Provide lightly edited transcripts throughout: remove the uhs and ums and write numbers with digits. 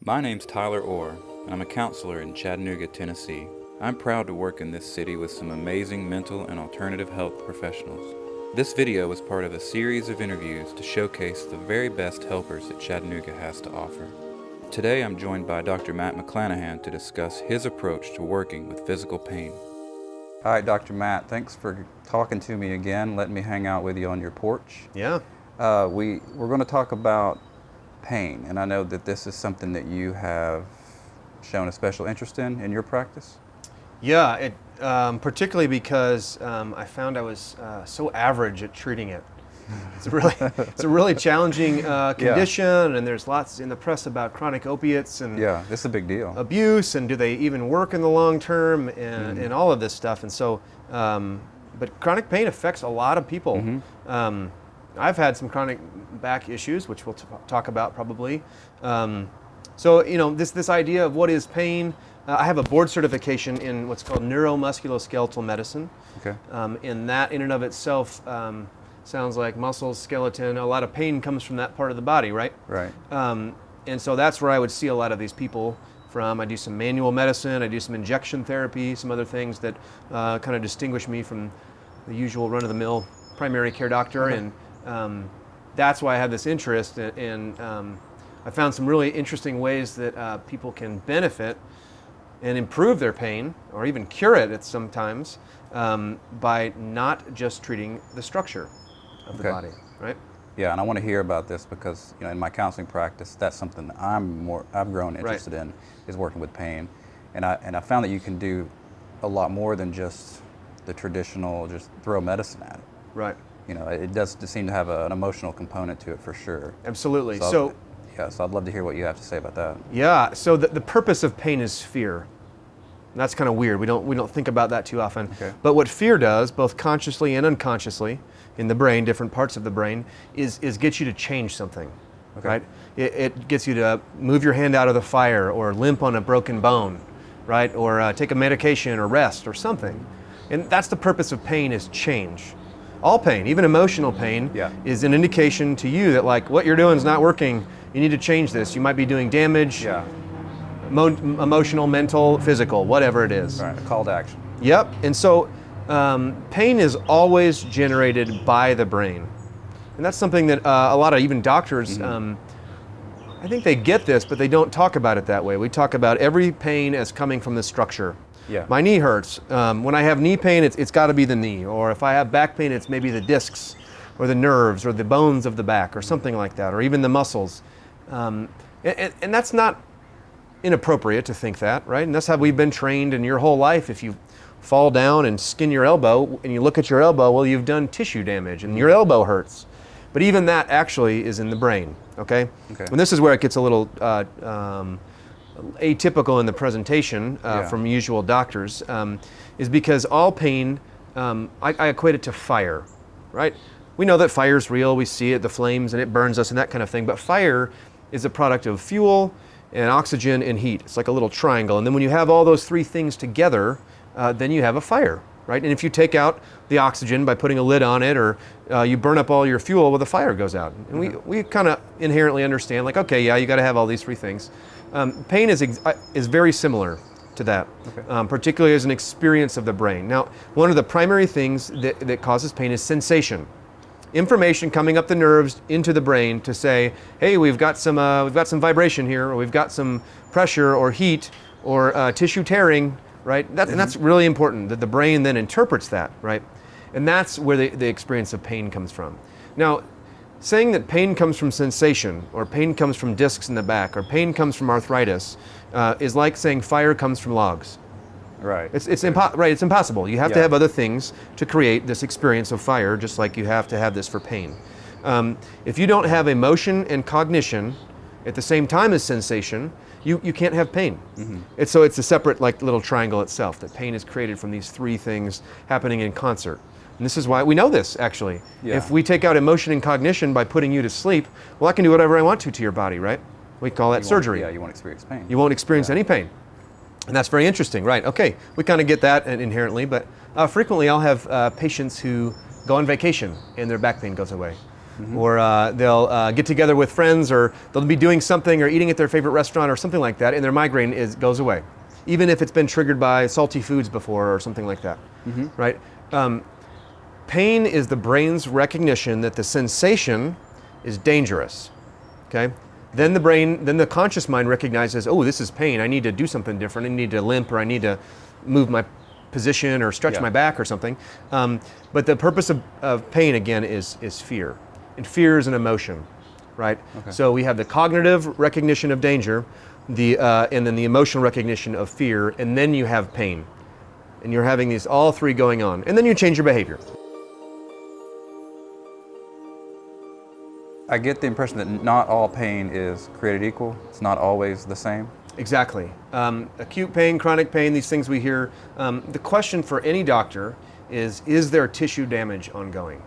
My name's Tyler Orr, and I'm a counselor in Chattanooga, Tennessee. I'm proud to work in this city with some amazing mental and alternative health professionals. This video is part of a series of interviews to showcase the very best helpers that Chattanooga has to offer. Today I'm joined by Dr. Matt McClanahan to discuss his approach to working with physical pain. All right, Dr. Matt, thanks for talking to me again, letting me hang out with you on your porch. Yeah. We're going to talk about pain, and I know that this is something that you have shown a special interest in your practice. Yeah, particularly because I found I was so average at treating it. It's a really challenging condition, and there's lots in the press about chronic opiates and This is a big deal. abuse, and do they even work in the long term, and all of this stuff. And so, but chronic pain affects a lot of people. I've had some chronic back issues, which we'll talk about probably. So this idea of what is pain. I have a board certification in what's called neuromusculoskeletal medicine. Okay. And that in and of itself sounds like muscles, skeleton. A lot of pain comes from that part of the body, right? Right. And so that's where I would see a lot of these people from. I do some manual medicine, I do some injection therapy, some other things that kind of distinguish me from the usual run-of-the-mill primary care doctor. Okay. And that's why I have this interest. And I found some really interesting ways that people can benefit and improve their pain, or even cure it at sometimes, by not just treating the structure of the body, right? Yeah, and I want to hear about this because in my counseling practice, that's something that I've grown interested in, is working with pain, and I found that you can do a lot more than just the traditional just throw medicine at it. Right. It does seem to have an emotional component to it for sure. Absolutely. So I'd love to hear what you have to say about that. Yeah. So the purpose of pain is fear. And that's kind of weird. We don't think about that too often. Okay. But what fear does, both consciously and unconsciously, in the brain, different parts of the brain, is get you to change something. Okay. Right? It gets you to move your hand out of the fire, or limp on a broken bone, right? Or take a medication, or rest, or something. And that's the purpose of pain, is change. All pain, even emotional pain, is an indication to you that what you're doing is not working. You need to change this. You might be doing damage. Yeah. Emotional, mental, physical, whatever it is. Right. A call to action. Yep. And so pain is always generated by the brain. And that's something that a lot of even doctors, I think they get this, but they don't talk about it that way. We talk about every pain as coming from the structure. Yeah. My knee hurts. When I have knee pain, it's got to be the knee. Or if I have back pain, it's maybe the discs or the nerves or the bones of the back or something like that, or even the muscles. And that's not inappropriate to think that, right? And that's how we've been trained in your whole life. If you fall down and skin your elbow and you look at your elbow, well, you've done tissue damage and your elbow hurts. But even that actually is in the brain, okay? And this is where it gets a little atypical in the presentation from usual doctors, is because all pain, I equate it to fire, right? We know that fire is real, we see it, the flames, and it burns us and that kind of thing, but fire is a product of fuel and oxygen and heat. It's like a little triangle, and then when you have all those three things together, then you have a fire, right? And if you take out the oxygen by putting a lid on it, or you burn up all your fuel, well, the fire goes out. And we kind of inherently understand, you got to have all these three things. Pain is very similar to that, particularly as an experience of the brain. Now, one of the primary things that causes pain is sensation. Information coming up the nerves into the brain to say, hey, we've got some vibration here, or we've got some pressure or heat or tissue tearing, right? And that's really important, that the brain then interprets that, right? And that's where the experience of pain comes from. Now, saying that pain comes from sensation, or pain comes from discs in the back, or pain comes from arthritis, is like saying fire comes from logs. Right. It's impossible. You have to have other things to create this experience of fire, just like you have to have this for pain. If you don't have emotion and cognition at the same time as sensation, you can't have pain. It's a separate little triangle itself, that pain is created from these three things happening in concert. And this is why we know this, actually. If we take out emotion and cognition by putting you to sleep, well, I can do whatever I want to your body, right? We call that surgery. You won't experience pain. You won't experience any pain. And that's very interesting, right? Okay, we kind of get that inherently, but frequently I'll have patients who go on vacation and their back pain goes away. or they'll get together with friends, or they'll be doing something or eating at their favorite restaurant or something like that, and their migraine goes away, even if it's been triggered by salty foods before or something like that, right? Pain is the brain's recognition that the sensation is dangerous, okay? Then the conscious mind recognizes, oh, this is pain. I need to do something different. I need to limp, or I need to move my position or stretch my back or something. But the purpose of pain, again, is fear. And fear is an emotion, right? Okay. So we have the cognitive recognition of danger, and then the emotional recognition of fear, and then you have pain. And you're having these all three going on. And then you change your behavior. I get the impression that not all pain is created equal. It's not always the same. Exactly. Acute pain, chronic pain, these things we hear. The question for any doctor is there tissue damage ongoing,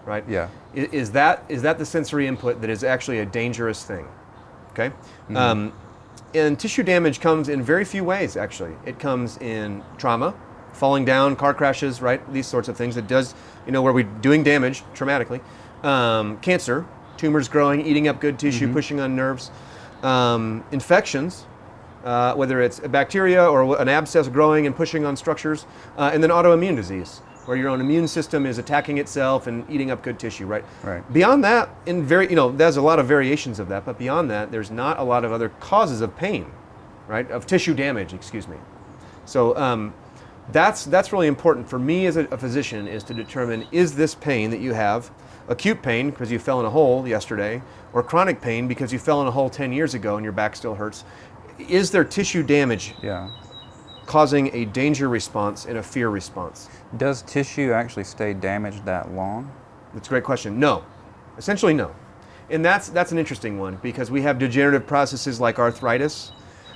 right? Yeah. Is that the sensory input that is actually a dangerous thing? Okay. And tissue damage comes in very few ways, actually. It comes in trauma, falling down, car crashes, right? These sorts of things. It does, where we're doing damage traumatically. Cancer, tumors growing, eating up good tissue, pushing on nerves. Infections, whether it's a bacteria or an abscess growing and pushing on structures. And then autoimmune disease, where your own immune system is attacking itself and eating up good tissue, right? Right. Beyond that, there's a lot of variations of that, but beyond that, there's not a lot of other causes of pain, right? Of tissue damage, excuse me. So that's really important for me as a physician, is to determine, is this pain that you have acute pain because you fell in a hole yesterday, or chronic pain because you fell in a hole 10 years ago and your back still hurts? Is there tissue damage causing a danger response and a fear response? Does tissue actually stay damaged that long? That's a great question. No. Essentially, no. And that's an interesting one, because we have degenerative processes like arthritis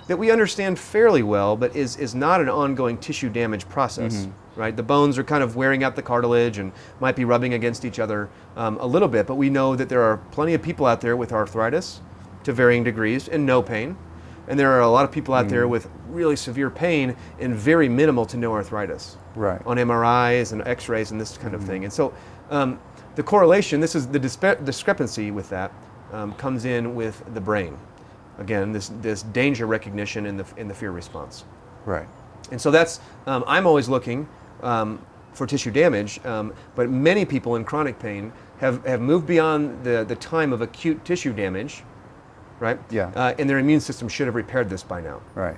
that we understand fairly well, but is not an ongoing tissue damage process, right? The bones are kind of wearing out the cartilage and might be rubbing against each other a little bit, but we know that there are plenty of people out there with arthritis to varying degrees and no pain. And there are a lot of people out there with really severe pain and very minimal to no arthritis, right? On MRIs and X-rays and this kind of thing. And so the correlation, this is the discrepancy with that, comes in with the brain. Again, this danger recognition in the fear response. Right. And so that's, I'm always looking for tissue damage, but many people in chronic pain have moved beyond the time of acute tissue damage, right? Yeah. And their immune system should have repaired this by now. Right.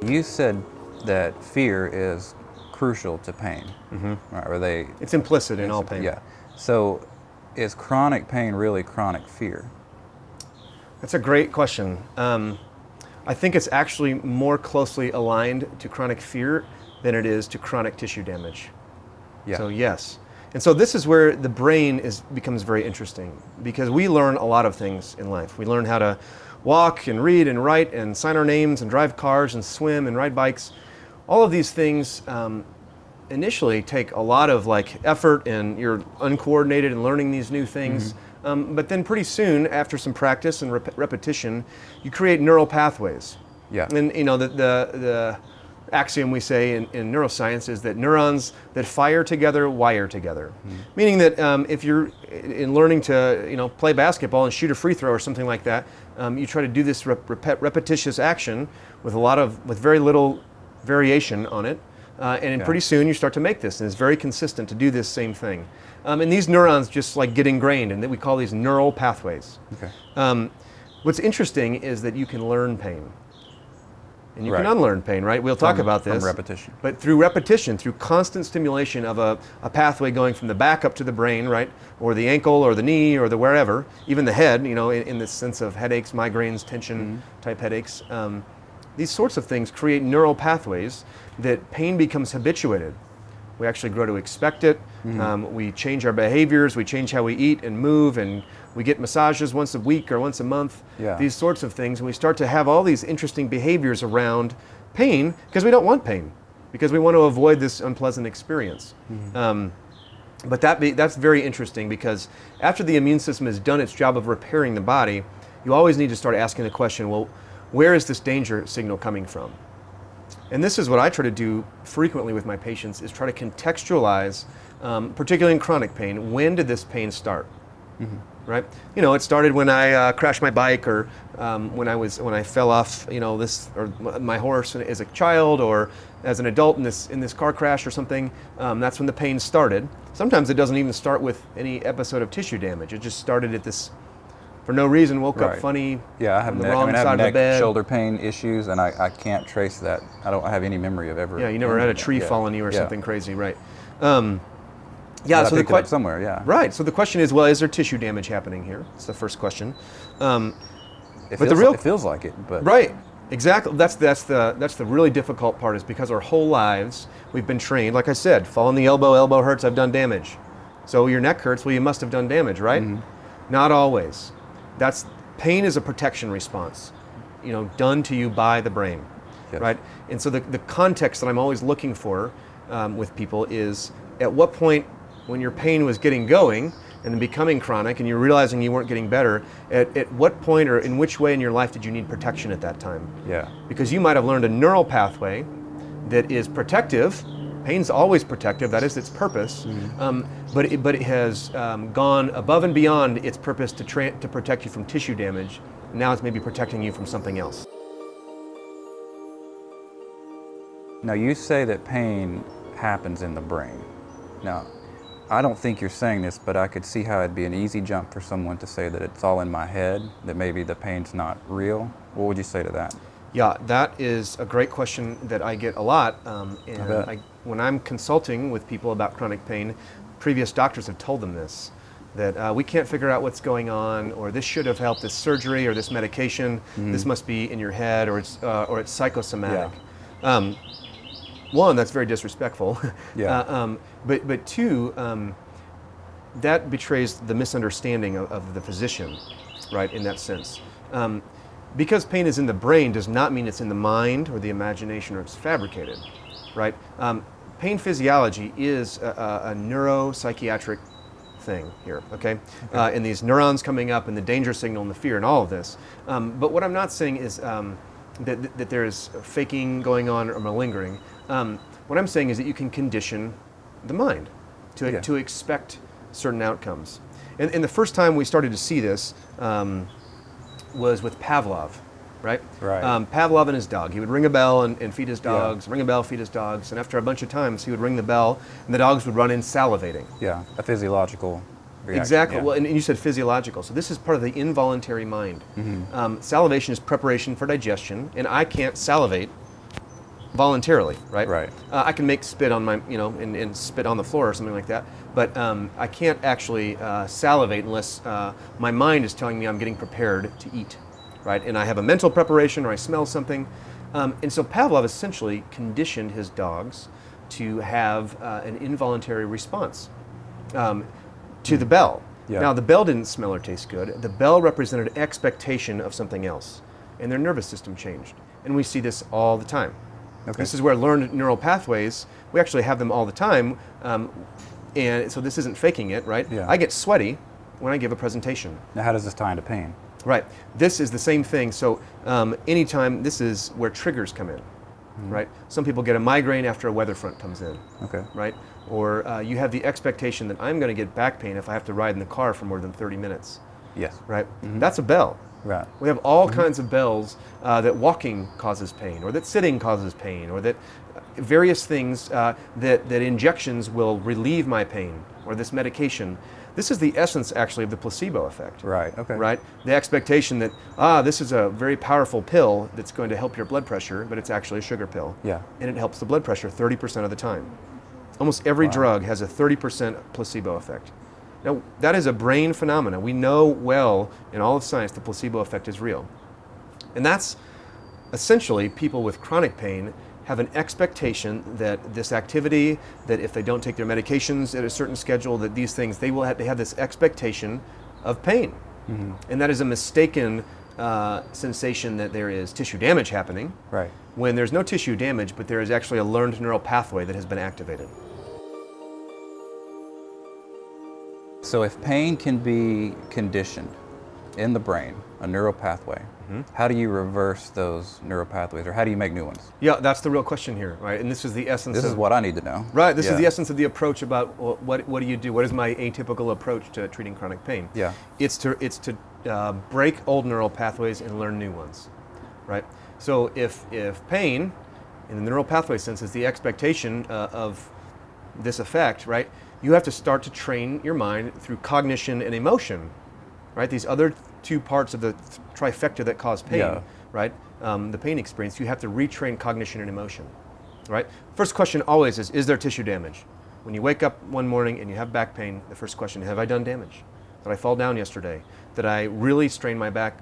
You said that fear is crucial to pain, right? Or it's implicit in all pain. Yeah. So is chronic pain really chronic fear? That's a great question. I think it's actually more closely aligned to chronic fear than it is to chronic tissue damage. Yeah. So yes. And so this is where the brain becomes very interesting, because we learn a lot of things in life. We learn how to walk and read and write and sign our names and drive cars and swim and ride bikes. All of these things initially take a lot of effort, and you're uncoordinated in learning these new things. But then pretty soon, after some practice and repetition, you create neural pathways. Yeah. And the axiom we say in neuroscience is that neurons that fire together wire together. Meaning that if you're in learning to play basketball and shoot a free throw or something like that, you try to do this repetitious action with very little variation on it. And pretty soon you start to make this, and it's very consistent to do this same thing. And these neurons just get ingrained, and we call these neural pathways. Okay. What's interesting is that you can learn pain. And you can unlearn pain, right? We'll talk about this. From repetition. But through repetition, through constant stimulation of a pathway going from the back up to the brain, right? Or the ankle or the knee or the wherever, even the head, in the sense of headaches, migraines, tension type headaches. These sorts of things create neural pathways that pain becomes habituated. We actually grow to expect it. We change our behaviors, we change how we eat and move, and we get massages once a week or once a month. Yeah. These sorts of things, and we start to have all these interesting behaviors around pain because we don't want pain, because we want to avoid this unpleasant experience. But that's very interesting, because after the immune system has done its job of repairing the body, you always need to start asking the question, well, where is this danger signal coming from? And this is what I try to do frequently with my patients, is try to contextualize, particularly in chronic pain, when did this pain start? Right? You know, it started when I crashed my bike, or when I fell off, you know, or my horse as a child, or as an adult in this car crash or something. That's when the pain started. Sometimes it doesn't even start with any episode of tissue damage. It just started at this, for no reason, woke up funny. Yeah, I have on the neck, wrong I have side of the neck, bed. shoulder pain issues, and I can't trace that. I don't have any memory of ever. Yeah, you never had a tree fall on you or something crazy, right? Yeah, But so I picked it up somewhere, yeah. Right. So the question is, well, is there tissue damage happening here? It's the first question. It feels like it, but Right. Exactly. That's the really difficult part, is because our whole lives we've been trained. Like I said, fall on the elbow, elbow hurts, I've done damage. So your neck hurts, well, you must have done damage, right? Not always. Pain is a protection response, you know, done to you by the brain, right? And so the context that I'm always looking for with people is, at what point, when your pain was getting going and then becoming chronic and you're realizing you weren't getting better, at what point or in which way in your life did you need protection at that time? Yeah. Because you might have learned a neural pathway that is protective. Pain's always protective, that is its purpose, but it has gone above and beyond its purpose to protect you from tissue damage. Now it's maybe protecting you from something else. Now, you say that pain happens in the brain. Now, I don't think you're saying this, but I could see how it'd be an easy jump for someone to say that it's all in my head, that maybe the pain's not real. What would you say to that? Yeah, that is a great question that I get a lot. When I'm consulting with people about chronic pain, previous doctors have told them this, that we can't figure out what's going on, or this should have helped, this surgery or this medication, this must be in your head, or it's psychosomatic. Yeah. One, that's very disrespectful. Yeah. But two, that betrays the misunderstanding of the physician, right, in that sense. Because pain is in the brain does not mean it's in the mind or the imagination, or it's fabricated, right? Pain physiology is a neuropsychiatric thing here, okay? And these neurons coming up, and the danger signal and the fear and all of this. But what I'm not saying is that there's faking going on or malingering. What I'm saying is that you can condition the mind to expect certain outcomes. And the first time we started to see this was with Pavlov, right? Right. Pavlov and his dog. He would ring a bell and feed his dogs, ring a bell, feed his dogs, and after a bunch of times he would ring the bell and the dogs would run in salivating. Yeah, a physiological reaction. Exactly. Yeah. Well, and you said physiological. So this is part of the involuntary mind. Salivation is preparation for digestion, and I can't salivate voluntarily, right? Right. I can make spit on my, and spit on the floor or something like that, but I can't actually salivate unless my mind is telling me I'm getting prepared to eat, right? And I have a mental preparation, or I smell something. And so Pavlov essentially conditioned his dogs to have an involuntary response to the bell. Yeah. Now, the bell didn't smell or taste good. The bell represented expectation of something else, and their nervous system changed. And we see this all the time. Okay. This is where learned neural pathways, we actually have them all the time, and so this isn't faking it, right? Yeah. I get sweaty when I give a presentation. Now, how does this tie into pain? Right. This is the same thing. So anytime, this is where triggers come in, right? Some people get a migraine after a weather front comes in, Okay. right? Or you have the expectation that I'm going to get back pain if I have to ride in the car for more than 30 minutes, Yes. right? That's a bell. Right. We have all kinds of bells that walking causes pain, or that sitting causes pain, or that various things that injections will relieve my pain, or this medication. This is the essence, actually, of the placebo effect. Right. Okay. Right? The expectation that, this is a very powerful pill that's going to help your blood pressure, but it's actually a sugar pill. Yeah. And it helps the blood pressure 30% of the time. Almost every drug has a 30% placebo effect. Now, that is a brain phenomena. We know well in all of science the placebo effect is real. And that's essentially people with chronic pain have an expectation that this activity, that if they don't take their medications at a certain schedule, that these things, they have this expectation of pain. And that is a mistaken sensation that there is tissue damage happening, Right. when there's no tissue damage, but there is actually a learned neural pathway that has been activated. So if pain can be conditioned, in the brain, a neural pathway. How do you reverse those neural pathways, or how do you make new ones? Yeah, that's the real question here, right? And this is the essence. This is what I need to know. Right. This is the essence of the approach about what do you do? What is my atypical approach to treating chronic pain? Yeah. It's to break old neural pathways and learn new ones, right? So if pain, in the neural pathway sense, is the expectation of this effect, right? You have to start to train your mind through cognition and emotion, right? These other two parts of the trifecta that cause pain, right? The pain experience, you have to retrain cognition and emotion, right? First question always is there tissue damage? When you wake up one morning and you have back pain, the first question, have I done damage? Did I fall down yesterday? Did I really strain my back,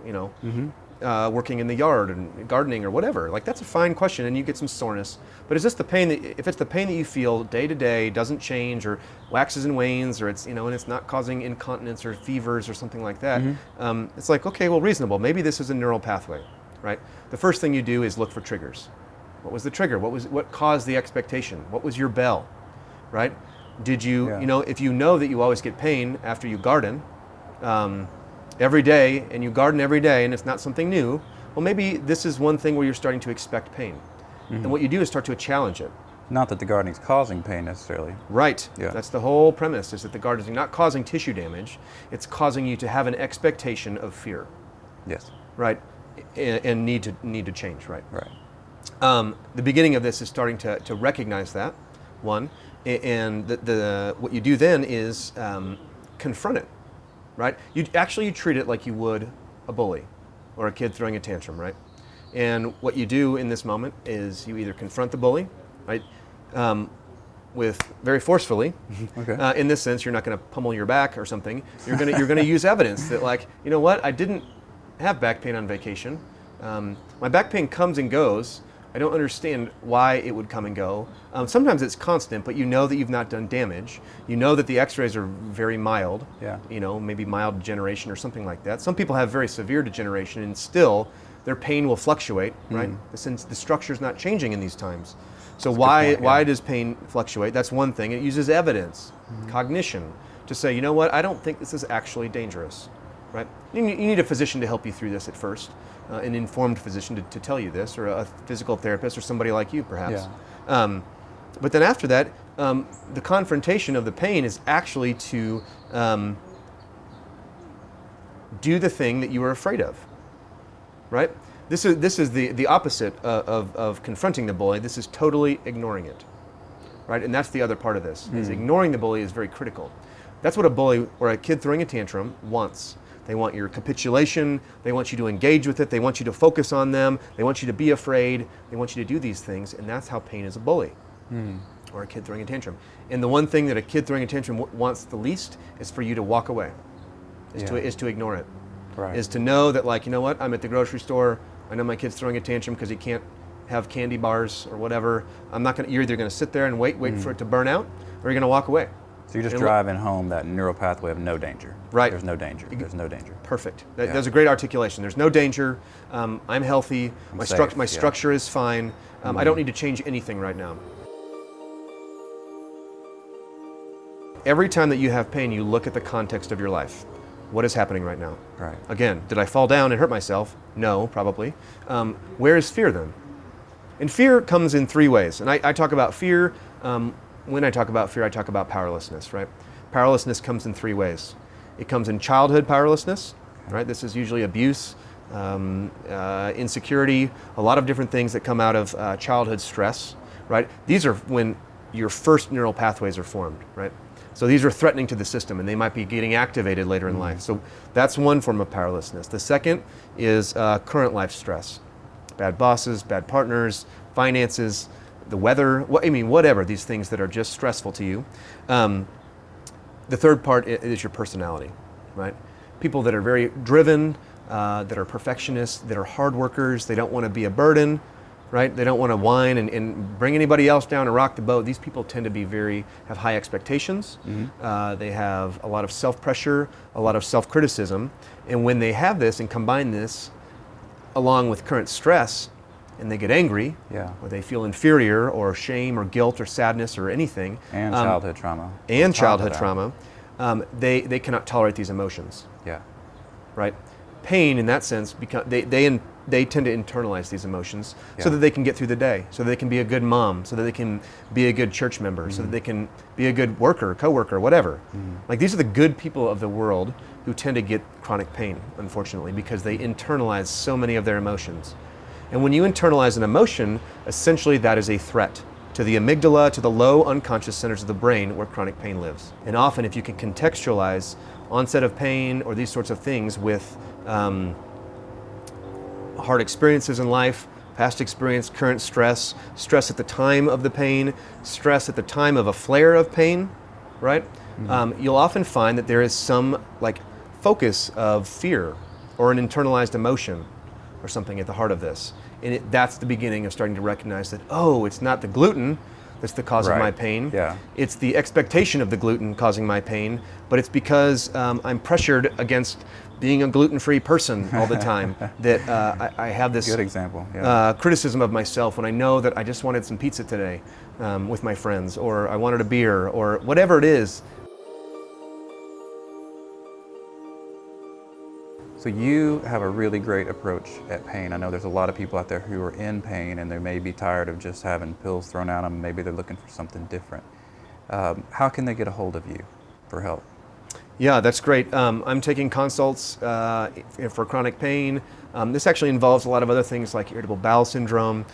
working in the yard and gardening or whatever? Like, that's a fine question, and you get some soreness. But is this the pain that, if it's the pain that you feel day to day, doesn't change or waxes and wanes, or it's, and it's not causing incontinence or fevers or something like that, it's like, okay, well, reasonable. Maybe this is a neural pathway, right? The first thing you do is look for triggers. What was the trigger? What caused the expectation? What was your bell, right? Did you, if you know that you always get pain after you garden, every day, and you garden every day, and it's not something new, well, maybe this is one thing where you're starting to expect pain. And what you do is start to challenge it. Not that the gardening's causing pain necessarily. Right. Yeah. That's the whole premise, is that the gardening is not causing tissue damage, it's causing you to have an expectation of fear. Yes. Right. And need to change, right? Right. The beginning of this is starting to recognize that, one, and what you do then is confront it. Right? You treat it like you would a bully or a kid throwing a tantrum, right? And what you do in this moment is you either confront the bully, right, with very forcefully. Okay. In this sense, you're not going to pummel your back or something. You're going to use evidence that, like, you know what? I didn't have back pain on vacation. My back pain comes and goes. I don't understand why it would come and go. Sometimes it's constant, but you know that you've not done damage. You know that the x-rays are very mild, maybe mild degeneration or something like that. Some people have very severe degeneration, and still their pain will fluctuate, right? Since the structure's not changing in these times. So why does pain fluctuate? That's one thing. It uses evidence, cognition, to say, you know what, I don't think this is actually dangerous, right? You need a physician to help you through this at first. An informed physician to tell you this, or a physical therapist, or somebody like you, perhaps. Yeah. But then after that, the confrontation of the pain is actually to do the thing that you were afraid of, right? This is the opposite of confronting the bully. This is totally ignoring it, right? And that's the other part of this, is ignoring the bully is very critical. That's what a bully or a kid throwing a tantrum wants. They want your capitulation, they want you to engage with it, they want you to focus on them, they want you to be afraid, they want you to do these things, and that's how pain is a bully, or a kid throwing a tantrum. And the one thing that a kid throwing a tantrum wants the least is for you to walk away, is to ignore it. Right. Is to know that, like, you know what, I'm at the grocery store, I know my kid's throwing a tantrum because he can't have candy bars or whatever. You're either gonna sit there and wait for it to burn out, or you're gonna walk away. So you're just driving home that neural pathway of no danger. Right. There's no danger. There's no danger. Perfect. That's a great articulation. There's no danger. I'm healthy. My structure is fine. I don't need to change anything right now. Every time that you have pain, you look at the context of your life. What is happening right now? Right. Again, did I fall down and hurt myself? No, probably. Where is fear then? And fear comes in three ways. And I talk about fear. When I talk about fear, I talk about powerlessness, right? Powerlessness comes in three ways. It comes in childhood powerlessness, right? This is usually abuse, insecurity, a lot of different things that come out of childhood stress, right? These are when your first neural pathways are formed, right? So these are threatening to the system, and they might be getting activated later in life. So that's one form of powerlessness. The second is current life stress. Bad bosses, bad partners, finances, the weather, whatever, these things that are just stressful to you. The third part is your personality, right? People that are very driven, that are perfectionists, that are hard workers, they don't want to be a burden, right? They don't want to whine and bring anybody else down and rock the boat. These people tend to be have high expectations. They have a lot of self-pressure, a lot of self-criticism. And when they have this and combine this along with current stress, and they get angry, or they feel inferior, or shame, or guilt, or sadness, or anything. And childhood trauma. They cannot tolerate these emotions. Yeah. Right? pain in that sense, because they tend to internalize these emotions so that they can get through the day, so that they can be a good mom, so that they can be a good church member, so that they can be a good worker, coworker, whatever. Like, these are the good people of the world who tend to get chronic pain, unfortunately, because they internalize so many of their emotions. And when you internalize an emotion, essentially that is a threat to the amygdala, to the low unconscious centers of the brain where chronic pain lives. And often, if you can contextualize onset of pain or these sorts of things with hard experiences in life, past experience, current stress, stress at the time of the pain, stress at the time of a flare of pain, right? You'll often find that there is some like focus of fear or an internalized emotion or something at the heart of this. And that's the beginning of starting to recognize that, oh, it's not the gluten that's the cause of my pain. Yeah. It's the expectation of the gluten causing my pain, but it's because I'm pressured against being a gluten-free person all the time that I have this good example. Yeah. Criticism of myself when I know that I just wanted some pizza today with my friends, or I wanted a beer, or whatever it is. So you have a really great approach at pain. I know there's a lot of people out there who are in pain and they may be tired of just having pills thrown at them. Maybe they're looking for something different. How can they get a hold of you for help? Yeah, that's great. I'm taking consults for chronic pain. This actually involves a lot of other things like irritable bowel syndrome,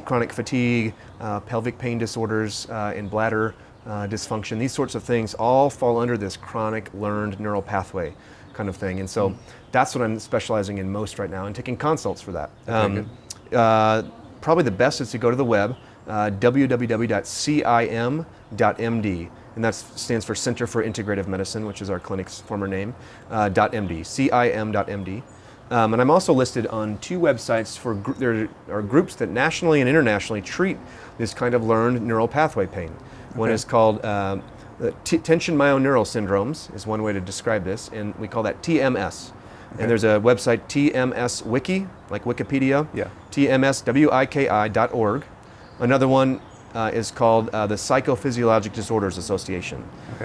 chronic fatigue, pelvic pain disorders, and bladder dysfunction. These sorts of things all fall under this chronic learned neural pathway kind of thing. And so that's what I'm specializing in most right now and taking consults for that. Probably the best is to go to the web, www.cim.md. And that stands for Center for Integrative Medicine, which is our clinic's former name, .md, cim.md. And I'm also listed on 2 websites for, there are groups that nationally and internationally treat this kind of learned neural pathway pain. One is called tension myoneural syndromes is one way to describe this, and we call that TMS. And there's a website, TMS Wiki, like Wikipedia, tmswiki.org. Another one is called the Psychophysiologic Disorders Association.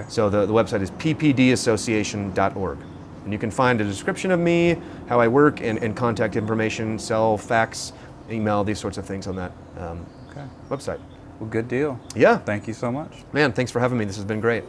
So the website is ppdassociation.org. And you can find a description of me, how I work, and contact information, cell, fax, email, these sorts of things on that website. Well, good deal. Yeah. Thank you so much. Man, thanks for having me. This has been great.